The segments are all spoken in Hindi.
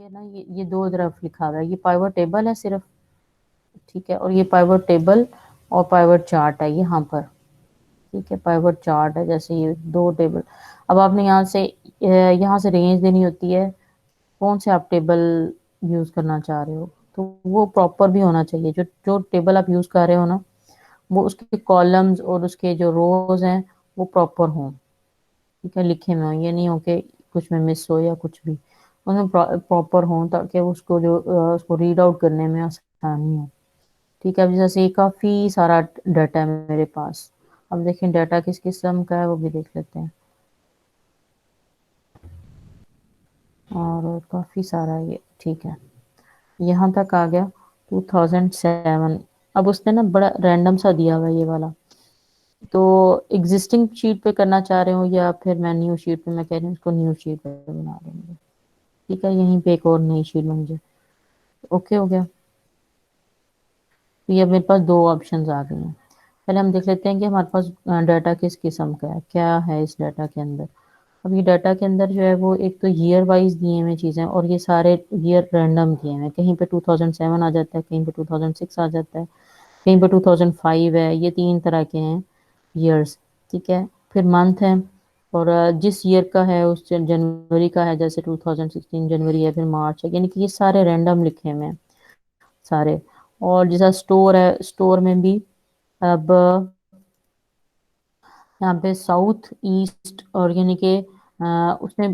ये ना ये दो तरफ लिखा हुआ है, ये पाइवट टेबल है सिर्फ, ठीक है, और ये पाइवट टेबल और पाइवट चार्ट है यहाँ पर, ठीक है, पाइवट चार्ट है जैसे ये दो टेबल। अब आपने यहाँ से रेंज देनी होती है, कौन से आप टेबल यूज करना चाह रहे हो, तो वो प्रॉपर भी होना चाहिए, जो जो टेबल आप यूज कर रहे हो ना, वो उसके कॉलम्स और उसके जो रोज हैं वो प्रॉपर हों, ठीक है, लिखे में हो, ये नहीं हो कि कुछ में मिस हो या कुछ भी, उसमें प्रॉपर हो ताकि उसको उसको रीड आउट करने में आसानी हो। ठीक है, अब जैसे ये काफ़ी सारा डाटा है मेरे पास। अब देखें डाटा किस किस्म का है वो भी देख लेते हैं। और काफ़ी सारा ये, ठीक है, यहाँ तक आ गया 2007। अब उसने ना बड़ा रैंडम सा दिया हुआ है ये वाला, तो एग्जिस्टिंग शीट पे करना चाह रहे हो या फिर मैं न्यू शीट पे, मैं कह रही हूँ इसको न्यू शीट पे बना देंगे। ठीक है, यहीं पे एक और नई शीट बन जाए। ओके हो गया। तो ये अब मेरे पास दो ऑप्शंस आ गए हैं। पहले हम देख लेते हैं कि हमारे पास डाटा किस किस्म का है, क्या है इस डाटा के अंदर। अब ये डाटा के अंदर जो है वो एक तो ईयर वाइज दिए हुए चीज़ें, और ये सारे ईयर रैंडम दिए हुए हैं, कहीं पे 2007 आ जाता है, कहीं पे 2006 आ जाता है, कहीं पे 2005 है, ये तीन तरह के हैं ईयर्स। ठीक है, फिर मंथ है, और जिस ईयर का है उस जनवरी का है, जैसे 2016 जनवरी है, फिर मार्च है, यानी कि ये सारे रैंडम लिखे हुए हैं सारे। और जैसा स्टोर है, स्टोर में भी अब यहाँ पे साउथ ईस्ट, और यानी कि उसमें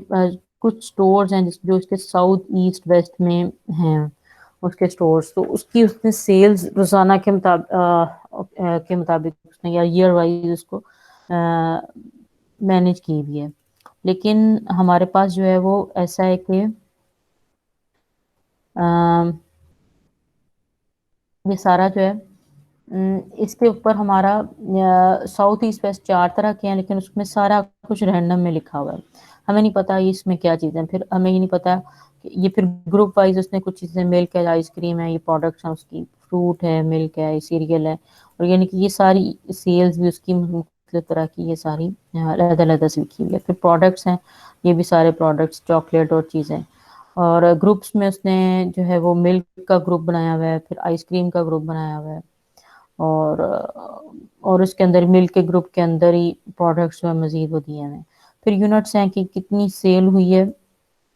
कुछ स्टोर्स हैं जो उसके साउथ ईस्ट वेस्ट में हैं उसके स्टोर्स, तो उसकी उसने सेल्स रोजाना के मुताबिक उसने या ईयर वाइज उसको मैनेज की हुई है। लेकिन हमारे पास जो है वो ऐसा है कि अ, ये सारा जो है इसके ऊपर हमारा साउथ ईस्ट वेस्ट चार तरह के हैं, लेकिन उसमें सारा कुछ रैंडम में लिखा हुआ है। हमें नहीं पता ये इसमें क्या चीज़ें हैं, फिर हमें ये नहीं पता कि ये फिर ग्रुप वाइज उसने कुछ चीज़ें, मिल्क है, आइसक्रीम है, ये प्रोडक्ट्स हैं उसकी, फ्रूट है, मिल्क है, सीरियल है, और यानी कि ये सारी सेल्स भी उसकी मुख्तलिफ तरह की, ये सारी अलग अलग से लिखी हुई है। फिर प्रोडक्ट्स हैं, ये भी सारे प्रोडक्ट्स, चॉकलेट और चीज़ें। और ग्रुप्स में उसने जो है वो मिल्क का ग्रुप बनाया हुआ है, फिर आइसक्रीम का ग्रुप बनाया हुआ है, और उसके अंदर मिल्क के ग्रुप के अंदर ही प्रोडक्ट्स जो है मजीद वो दिए हैं। फिर यूनिट्स हैं कि कितनी सेल हुई है,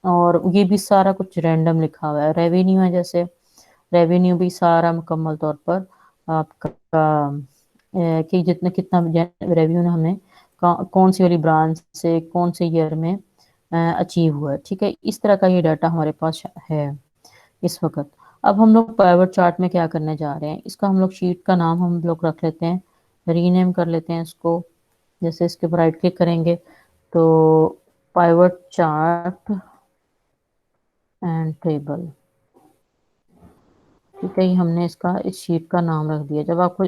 और ये भी सारा कुछ रैंडम लिखा हुआ है। रेवेन्यू है, जैसे रेवेन्यू भी सारा मुकम्मल तौर पर आपका कि जितना कितना रेवेन्यू हमें कौन सी वाली ब्रांच से कौन से ईयर में अचीव हुआ है। ठीक है, इस तरह का ये डाटा हमारे पास है इस वक्त। अब हम लोग पाइवट चार्ट में क्या करने जा रहे हैं, इसका हम लोग शीट का नाम हम लोग रख लेते हैं, रीनेम कर लेते हैं इसको। जैसे इसके ऊपर राइट क्लिक करेंगे तो पाइवट चार्ट एंड टेबल, ठीक है, ये हमने इसका इस शीट का नाम रख दिया। जब आपको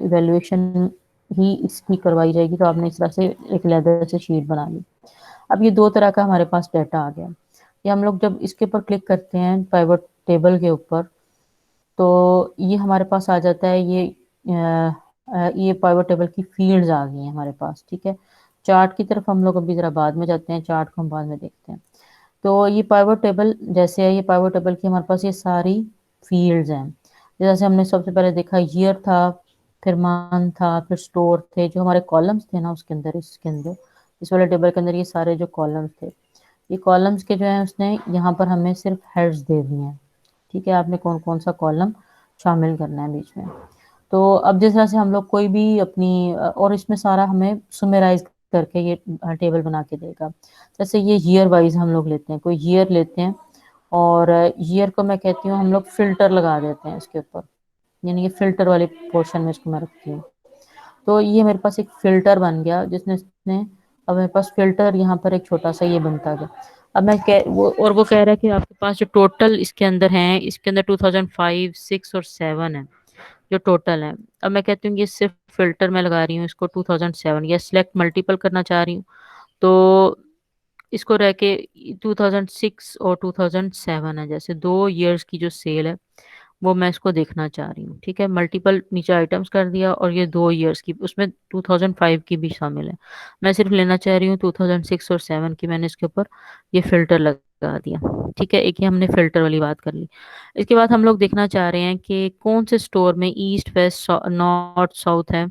इवेल्युएशन ही इसकी करवाई जाएगी तो आपने इस तरह से एक लेदर से शीट बना ली। अब ये दो तरह का हमारे पास डाटा आ गया। ये हम लोग जब इसके ऊपर क्लिक करते हैं पाइवट टेबल के ऊपर, तो ये हमारे पास आ जाता है, ये पाइवट टेबल की फील्ड्स आ गई हैं हमारे पास। ठीक है, चार्ट की तरफ हम लोग अभी जरा बाद में जाते हैं, चार्ट को हम बाद में देखते हैं। तो ये पाइवट टेबल जैसे है, ये पाइवट टेबल की हमारे पास ये सारी फील्ड्स हैं। जैसे हमने सबसे पहले देखा ईयर था, फिर मंथ था, फिर स्टोर थे, जो हमारे कॉलम्स थे ना उसके अंदर, इसके अंदर इस वाले टेबल के अंदर ये सारे जो कॉलम्स थे, ये कॉलम्स के जो है उसने यहाँ पर हमें सिर्फ हेड्स दे दिए हैं। ठीक है, आपने कौन कौन सा कॉलम शामिल करना है बीच में। तो अब जिस तरह से हम लोग कोई भी अपनी और इसमें सारा हमें सुमेराइज करके ये टेबल बना के देगा। जैसे ये ईयर वाइज हम लोग लेते हैं, कोई ईयर लेते हैं, और ईयर को मैं कहती हूँ हम लोग फिल्टर लगा देते हैं इसके ऊपर, यानी ये फिल्टर वाले पोर्शन में इसको मैं रखती हूँ। तो ये मेरे पास एक फिल्टर बन गया जिसने इसने अब मेरे पास फिल्टर यहाँ पर एक छोटा सा ये बनता गया। अब मैं कह वो कह रहा है कि आपके पास जो टोटल इसके अंदर है, इसके अंदर 2005 6 और 7 है जो टोटल है। अब मैं कहती हूँ ये सिर्फ फिल्टर में लगा रही हूँ इसको 2007, या सिलेक्ट मल्टीपल करना चाह रही हूँ तो इसको रह के 2006 और 2007 है, जैसे दो इयर्स की जो सेल है वो मैं इसको देखना चाह रही हूँ। ठीक है, मल्टीपल नीचे आइटम्स कर दिया, और ये दो इयर्स की, उसमें 2005 की भी शामिल है। मैं सिर्फ लेना चाह रही हूँ 2006 और 7 की, मैंने इसके ऊपर ये फिल्टर लगा लगा दिया। ठीक है, एक ये हमने फिल्टर वाली बात कर ली। इसके बाद हम लोग देखना चाह रहे हैं कि कौन से स्टोर में ईस्ट वेस्ट नॉर्थ साउथ है।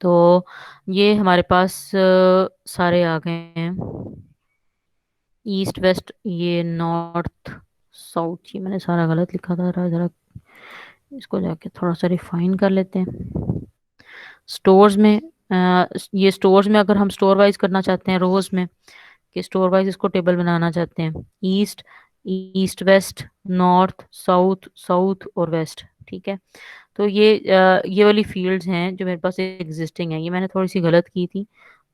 तो ये हमारे पास सारे आ गए हैं, ईस्ट वेस्ट, ये नॉर्थ साउथ। ये मैंने सारा गलत लिखा था, जरा जरा इसको जाके थोड़ा सा रिफाइन कर लेते हैं। स्टोर्स में ये स्टोर्स में अगर हम स्टोर वाइज करना चाहते हैं, रोज में, कि स्टोर वाइज इसको टेबल बनाना चाहते हैं, east, east west, north south, south और वेस्ट। ठीक है, तो ये वाली फील्ड्स हैं जो मेरे पास एग्जिस्टिंग है। ये मैंने थोड़ी सी गलत की थी,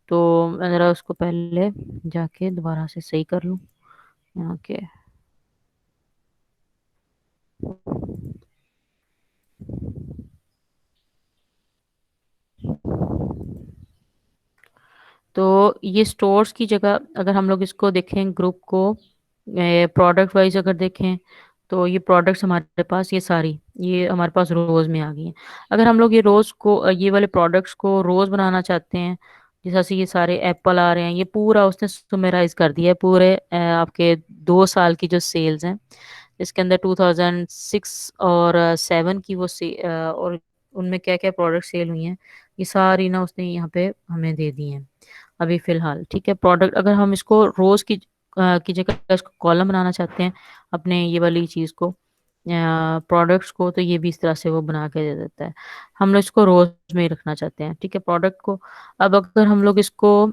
तो मैं ज़रा उसको पहले जाके दोबारा से सही कर लूँ यहाँ के। तो ये स्टोर्स की जगह अगर हम लोग इसको देखें, ग्रुप को प्रोडक्ट वाइज अगर देखें, तो ये प्रोडक्ट्स हमारे पास, ये सारी ये हमारे पास रोज में आ गई हैं। अगर हम लोग ये रोज को ये वाले प्रोडक्ट्स को रोज बनाना चाहते हैं, जैसे ये सारे एप्पल आ रहे हैं, ये पूरा उसने सुमेराइज कर दिया है, पूरे आपके 2 साल की जो सेल्स हैं, इसके अंदर 2006 और 7 की वो और उनमें क्या क्या प्रोडक्ट सेल हुई हैं, ये सारी ना उसने यहाँ पे हमें दे दी हैं अभी फिलहाल। ठीक है, प्रोडक्ट अगर हम इसको रोज की जगह इसको कॉलम बनाना चाहते हैं, अपने ये वाली चीज को, प्रोडक्ट्स को, तो ये भी इस तरह से वो बना के दे देता है। हम लोग इसको रोज में ही रखना चाहते हैं, ठीक है, प्रोडक्ट को। अब अगर हम लोग इसको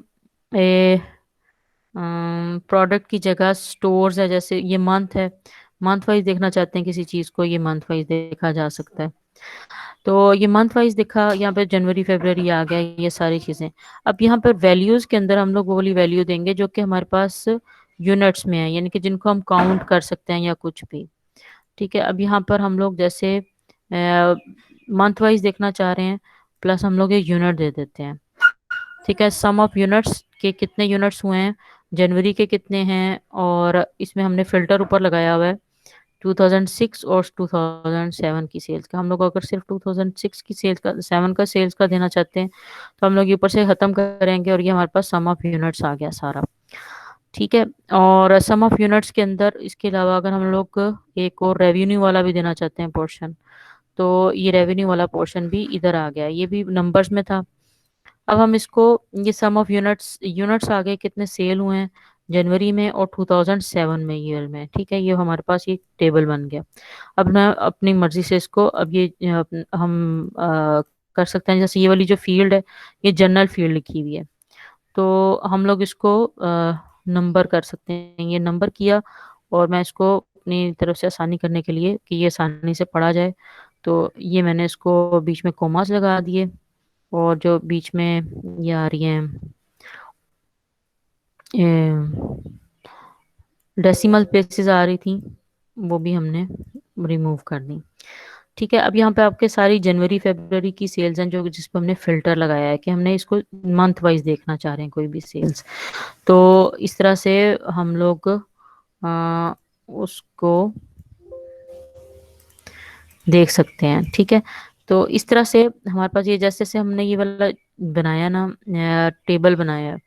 प्रोडक्ट की जगह स्टोर्स है, जैसे ये मंथ है, मंथ वाइज देखना चाहते हैं किसी चीज को, ये मंथ वाइज देखा जा सकता है। तो ये मंथ वाइज देखा, यहाँ पे जनवरी फरवरी आ गया, ये सारी चीजें। अब यहाँ पर वैल्यूज के अंदर हम लोग वो वाली वैल्यू देंगे जो कि हमारे पास यूनिट्स में है, यानी कि जिनको हम काउंट कर सकते हैं या कुछ भी। ठीक है, अब यहाँ पर हम लोग जैसे मंथ वाइज देखना चाह रहे हैं, प्लस हम लोग एक यूनिट दे देते हैं। ठीक है, सम ऑफ यूनिट्स के कितने यूनिट्स हुए हैं, जनवरी के कितने हैं, और इसमें हमने फिल्टर ऊपर लगाया हुआ है 2006 और 2007 की सेल्स का। हम लोग अगर सिर्फ 2006 की सेल्स का, 7 का सेल्स का देना चाहते हैं, तो हम लोग ये ऊपर से खत्म करेंगे और ये हमारे पास सम ऑफ यूनिट्स आ गया सारा। ठीक है, और सम ऑफ यूनिट्स के अंदर इसके अलावा अगर हम लोग एक और रेवेन्यू वाला भी देना चाहते हैं पोर्शन, तो ये रेवेन्यू वाला पोर्शन भी इधर आ गया, ये भी नंबर्स में था। अब हम इसको, ये सम ऑफ यूनिट्स, यूनिट्स आ गए कितने सेल हुए हैं जनवरी में और 2007 में, ईयर में। ठीक है, ये हमारे पास ये टेबल बन गया। अब मैं अपनी मर्जी से इसको, अब ये हम कर सकते हैं, जैसे ये वाली जो फील्ड है, ये जनरल फील्ड लिखी हुई है, तो हम लोग इसको नंबर कर सकते हैं, ये नंबर किया। और मैं इसको अपनी तरफ से आसानी करने के लिए कि ये आसानी से पढ़ा जाए, तो ये मैंने इसको बीच में कोमास लगा दिए, और जो बीच में ये आ रही हैं डेसिमल प्लेसेस आ रही थी, वो भी हमने रिमूव कर दी। ठीक है, अब यहाँ पे आपके सारी जनवरी फरवरी की सेल्स हैं, जो जिस पर हमने फिल्टर लगाया है कि हमने इसको मंथ वाइज देखना चाह रहे हैं कोई भी सेल्स। तो इस तरह से हम लोग उसको देख सकते हैं। ठीक है, तो इस तरह से हमारे पास ये, जैसे जैसे हमने ये वाला बनाया ना, टेबल बनाया है,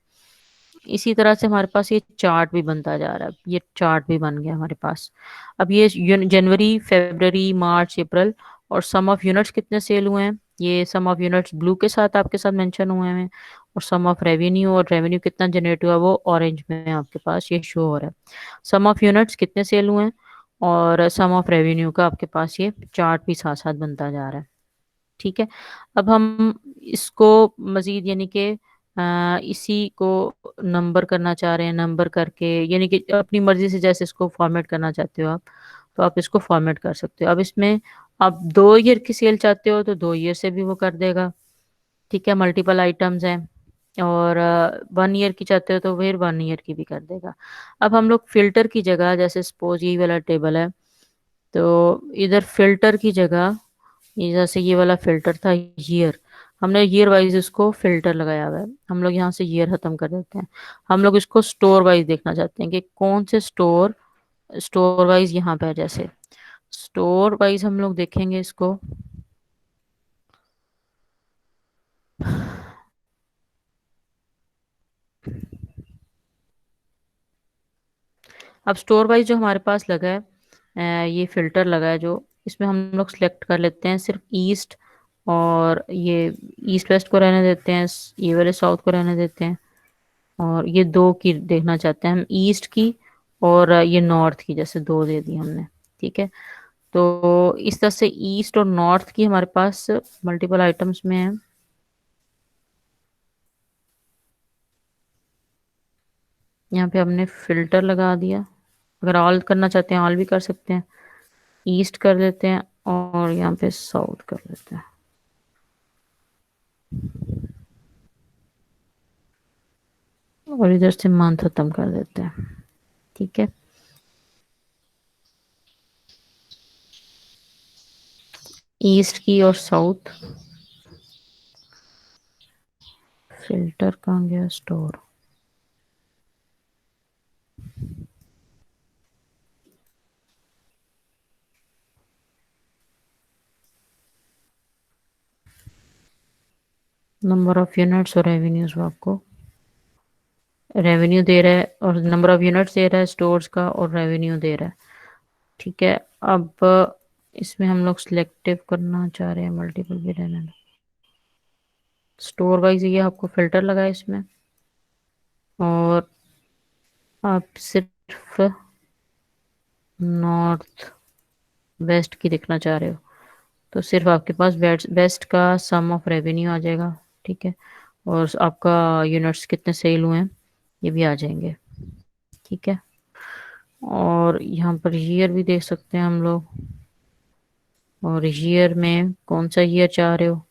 इसी तरह से हमारे पास ये चार्ट भी बनता जा रहा है, ये चार्ट भी बन गया हमारे पास। अब ये जनवरी फरवरी मार्च अप्रैल और सम ऑफ यूनिट्स कितने सेल हुए हैं, ये सम ऑफ यूनिट्स ब्लू के साथ आपके साथ मेंशन हुए हैं, और सम ऑफ रेवेन्यू, और रेवेन्यू कितना जनरेट हुआ वो ऑरेंज में आपके पास ये शो हो रहा है। सम ऑफ यूनिट्स कितने सेल हुए हैं और सम ऑफ रेवेन्यू का आपके पास ये चार्ट भी साथ साथ बनता जा रहा है। ठीक है, अब हम इसको मजीद, यानी कि इसी को नंबर करना चाह रहे हैं, नंबर करके, यानी कि अपनी मर्जी से जैसे इसको फॉर्मेट करना चाहते हो आप, तो आप इसको फॉर्मेट कर सकते हो। अब इसमें आप 2 ईयर की सेल चाहते हो तो 2 ईयर से भी वो कर देगा। ठीक है, मल्टीपल आइटम्स हैं, और 1 ईयर की चाहते हो तो फिर 1 ईयर की भी कर देगा। अब हम लोग फिल्टर की जगह, जैसे सपोज यही वाला टेबल है, तो इधर फिल्टर की जगह, ये जैसे ये वाला फिल्टर था ईयर, हमने ईयर वाइज इसको फिल्टर लगाया हुआ है, हम लोग यहाँ से ईयर खत्म कर देते हैं। हम लोग इसको स्टोर वाइज देखना चाहते हैं कि कौन से स्टोर, स्टोर वाइज यहाँ पे है, जैसे स्टोर वाइज हम लोग देखेंगे इसको। अब स्टोर वाइज जो हमारे पास लगा है, ये फिल्टर लगा है जो, इसमें हम लोग सिलेक्ट कर लेते हैं सिर्फ ईस्ट, और ये ईस्ट वेस्ट को रहने देते हैं, ये वाले साउथ को रहने देते हैं, और ये दो की देखना चाहते हैं हम, ईस्ट की और ये नॉर्थ की, जैसे दो दे दी हमने। ठीक है, तो इस तरह से ईस्ट और नॉर्थ की हमारे पास मल्टीपल आइटम्स में है। यहाँ पे हमने फिल्टर लगा दिया, अगर ऑल करना चाहते हैं ऑल भी कर सकते हैं, ईस्ट कर देते हैं और यहाँ पे साउथ कर देते हैं। और इधर से मंथ खत्म कर देते हैं। ठीक है, ईस्ट की और साउथ, फिल्टर कहाँ गया, स्टोर। नंबर ऑफ यूनिट्स और रेवेन्यूज आपको रेवेन्यू दे रहा है, और नंबर ऑफ यूनिट्स दे रहा है स्टोर्स का, और रेवेन्यू दे रहा है। ठीक है, अब इसमें हम लोग सिलेक्टिव करना चाह रहे हैं, मल्टीपल भी रहने दो। स्टोर वाइज ये आपको फिल्टर लगा है इसमें, और आप सिर्फ नॉर्थ वेस्ट की देखना चाह रहे हो, तो सिर्फ आपके पास वेस्ट का सम ऑफ रेवेन्यू आ जाएगा। ठीक है, और आपका यूनिट्स कितने सेल हुए हैं ये भी आ जाएंगे। ठीक है, और यहाँ पर ईयर भी देख सकते हैं हम लोग, और ईयर में कौन सा ईयर चाह रहे हो।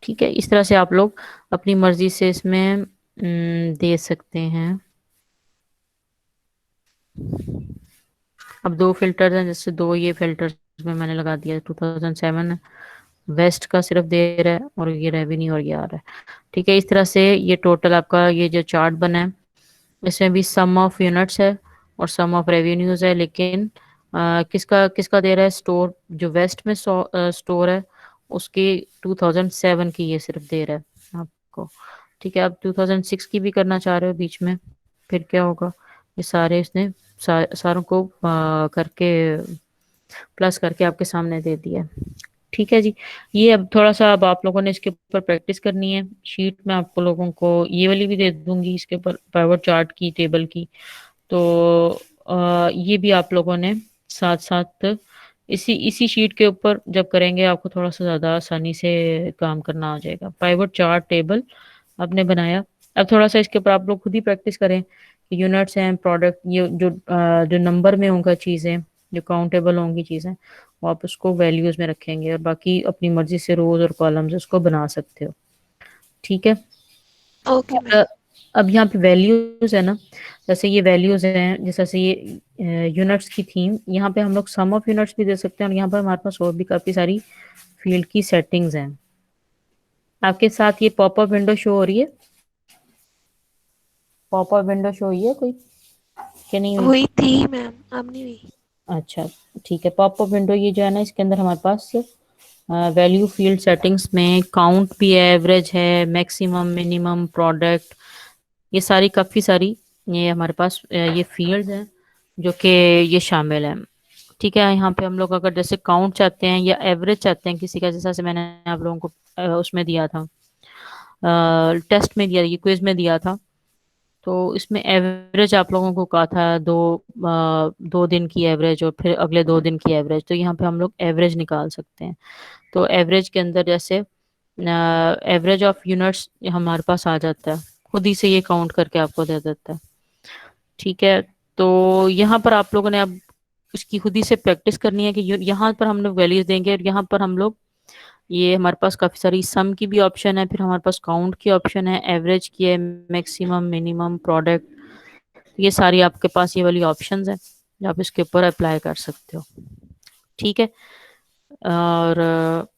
ठीक है, इस तरह से आप लोग अपनी मर्जी से इसमें दे सकते हैं। अब दो फिल्टर्स हैं, जैसे दो ये फिल्टर्स में मैंने लगा दिया, 2007 वेस्ट का सिर्फ दे रहा है, और ये रेवेन्यू और ये आ रहा है। ठीक है, इस तरह से ये टोटल आपका ये जो चार्ट बना है, इसमें भी सम ऑफ यूनिट्स है और सम ऑफ रेवेन्यूज है, लेकिन किसका किसका दे रहा है, स्टोर जो वेस्ट में स्टोर है उसकी 2007 की ये सिर्फ दे रहा है आपको। ठीक है, अब 2006 की भी करना चाह रहे हो बीच में, फिर क्या होगा, ये सारे इसने सारों को करके प्लस करके आपके सामने दे दिया। ठीक है जी, ये अब थोड़ा सा अब आप लोगों ने इसके ऊपर प्रैक्टिस करनी है। शीट में आपको लोगों को ये वाली भी दे दूंगी इसके ऊपर, पावर चार्ट की टेबल की, तो ये भी आप लोगों ने साथ साथ इसी इसी शीट के ऊपर जब करेंगे आपको थोड़ा सा ज़्यादा आसानी से काम करना आ जाएगा। पाइवट चार्ट टेबल आपने बनाया, अब थोड़ा सा इसके ऊपर आप लोग खुद ही प्रैक्टिस करें कि यूनिट्स हैं, प्रोडक्ट, ये जो नंबर में होगा चीज़ें, जो काउंटेबल होंगी चीज़ें, वो आप उसको वैल्यूज़ में रखेंगे, और बाकी अपनी मर्जी से रोज और कॉलम्स उसको बना सकते हो। ठीक है, ओके मैम। अब अब यहाँ पे वैल्यूज है ना, जैसे ये वैल्यूज हैं, जैसे से ये यूनिट्स की थीम, यहाँ पे हम लोग सम ऑफ यूनिट्स भी दे सकते हैं, और यहाँ पर हमारे पास और भी काफी सारी फील्ड की सेटिंग्स हैं। आपके साथ ये पॉपअप विंडो शो हो रही है, पॉपअप विंडो शो हुई है कोई कि नहीं हुई? हुई थी मैम, अब नहीं हुई। अच्छा, ठीक है, पॉपअप विंडो ये जो है ना, इसके अंदर हमारे पास वैल्यू फील्ड सेटिंग्स में काउंट भी है, एवरेज है, मैक्सिमम, मिनिमम, प्रोडक्ट, ये सारी काफ़ी सारी ये हमारे पास ये फील्ड्स हैं जो कि ये शामिल है। ठीक है, यहाँ पे हम लोग अगर जैसे काउंट चाहते हैं या एवरेज चाहते हैं किसी का, जैसा से मैंने आप लोगों को उसमें दिया था, टेस्ट में दिया, ये क्विज में दिया था, तो इसमें एवरेज आप लोगों को कहा था 2 दिन की एवरेज और फिर अगले 2 दिन की एवरेज, तो यहाँ पे हम लोग एवरेज निकाल सकते हैं। तो एवरेज के अंदर जैसे एवरेज ऑफ यूनिट्स हमारे पास आ जाता है, खुद ही से ये काउंट करके आपको दे देता है। ठीक है, तो यहाँ पर आप लोगों ने अब उसकी खुद ही से प्रैक्टिस करनी है कि यहाँ पर हम लोग वैल्यूज देंगे, और यहाँ पर हम लोग ये हमारे पास काफी सारी सम की भी ऑप्शन है, फिर हमारे पास काउंट की ऑप्शन है, एवरेज की है, मैक्सिमम, मिनिमम, प्रोडक्ट, ये सारी आपके पास ये वाली ऑप्शंस है जो आप इसके ऊपर अप्लाई कर सकते हो। ठीक है, और